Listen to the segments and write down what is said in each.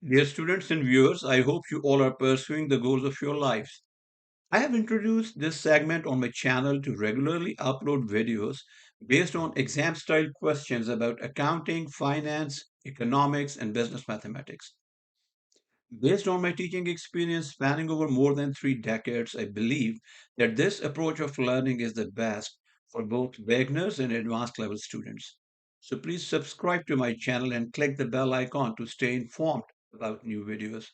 Dear students and viewers, I hope you all are pursuing the goals of your lives. I have introduced this segment on my channel to regularly upload videos based on exam style questions about accounting, finance, economics, and business mathematics. Based on my teaching experience spanning over more than 3 decades, I believe that this approach of learning is the best for both beginners and advanced level students. So please subscribe to my channel and click the bell icon to stay informed about new videos.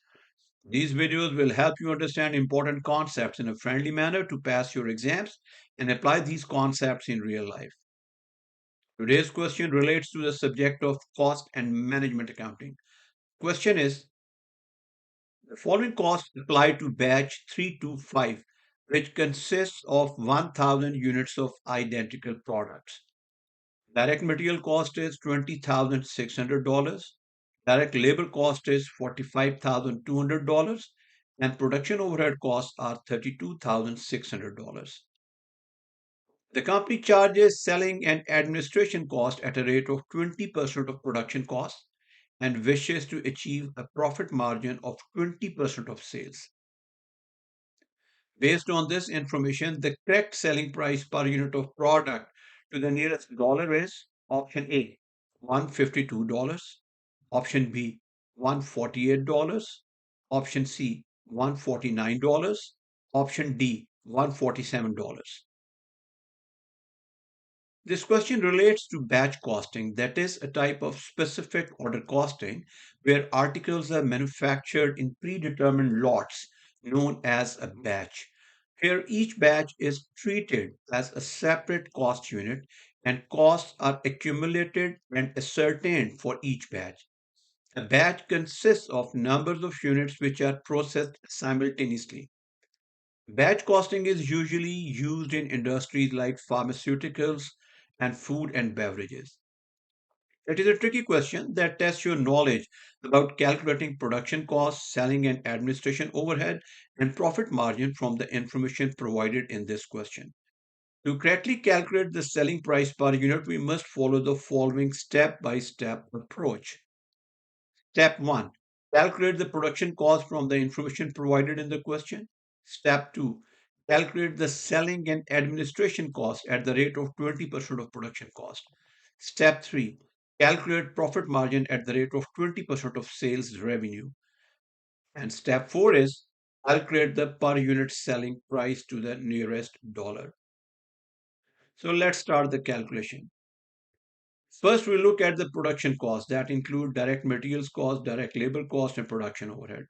These videos will help you understand important concepts in a friendly manner to pass your exams and apply these concepts in real life. Today's question relates to the subject of cost and management accounting. Question is, the following costs apply to batch 325, which consists of 1000 units of identical products. Direct material cost is $20,600. Direct labor cost is $45,200. And production overhead costs are $32,600. The company charges selling and administration cost at a rate of 20% of production costs and wishes to achieve a profit margin of 20% of sales. Based on this information, the correct selling price per unit of product to the nearest dollar is option A, $152, option B, $148, option C, $149, option D, $147. This question relates to batch costing, that is, a type of specific order costing where articles are manufactured in predetermined lots known as a batch. Here, each batch is treated as a separate cost unit and costs are accumulated and ascertained for each batch. A batch consists of numbers of units which are processed simultaneously. Batch costing is usually used in industries like pharmaceuticals and food and beverages. It is a tricky question that tests your knowledge about calculating production costs, selling and administration overhead, and profit margin from the information provided in this question. To correctly calculate the selling price per unit, we must follow the following step by step approach. Step 1. Calculate the production cost from the information provided in the question. Step 2. Calculate the selling and administration cost at the rate of 20% of production cost. Step 3. Calculate profit margin at the rate of 20% of sales revenue. And step 4 is calculate the per unit selling price to the nearest dollar. So let's start the calculation. First, we look at the production costs that include direct materials cost, direct labor cost, and production overhead.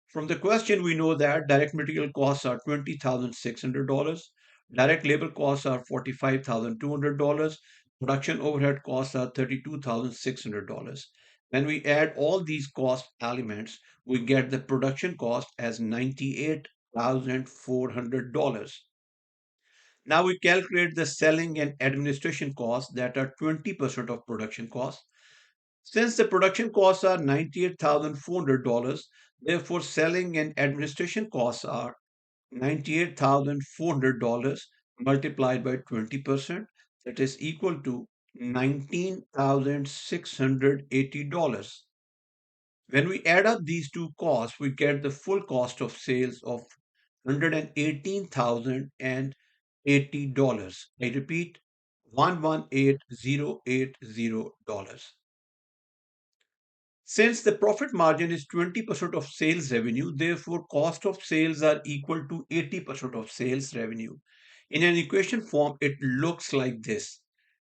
From the question, we know that direct material costs are $20,600, direct labor costs are $45,200, production overhead costs are $32,600. When we add all these cost elements, we get the production cost as $98,400. Now we calculate the selling and administration costs that are 20% of production costs. Since the production costs are $98,400, therefore selling and administration costs are $98,400 multiplied by 20%, that is equal to $19,680. When we add up these two costs, we get the full cost of sales of $118,080. I repeat, $118,080. Since the profit margin is 20% of sales revenue, therefore cost of sales are equal to 80% of sales revenue. In an equation form, it looks like this.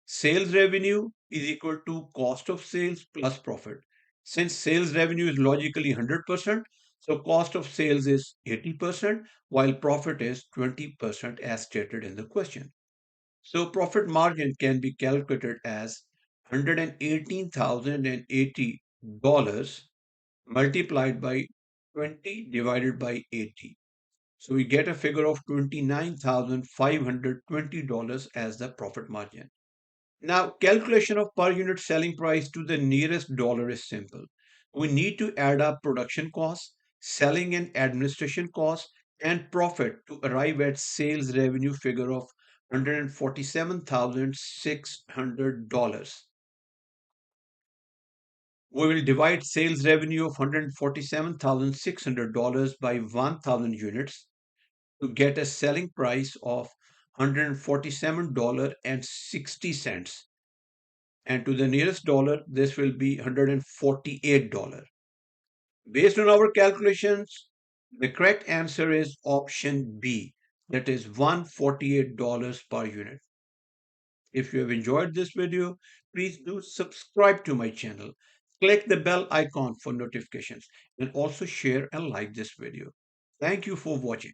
Sales revenue is equal to cost of sales plus profit. Since sales revenue is logically 100%, so cost of sales is 80%, while profit is 20% as stated in the question. So profit margin can be calculated as $118,080 multiplied by 20 divided by 80. So we get a figure of $29,520 as the profit margin. Now, calculation of per unit selling price to the nearest dollar is simple. We need to add up production costs, selling and administration costs, and profit to arrive at sales revenue figure of $147,600. We will divide sales revenue of $147,600 by 1,000 units to get a selling price of $147.60. And to the nearest dollar, this will be $148. Based on our calculations, the correct answer is option B, that is $148 per unit. If you have enjoyed this video, please do subscribe to my channel. Click the bell icon for notifications and also share and like this video. Thank you for watching.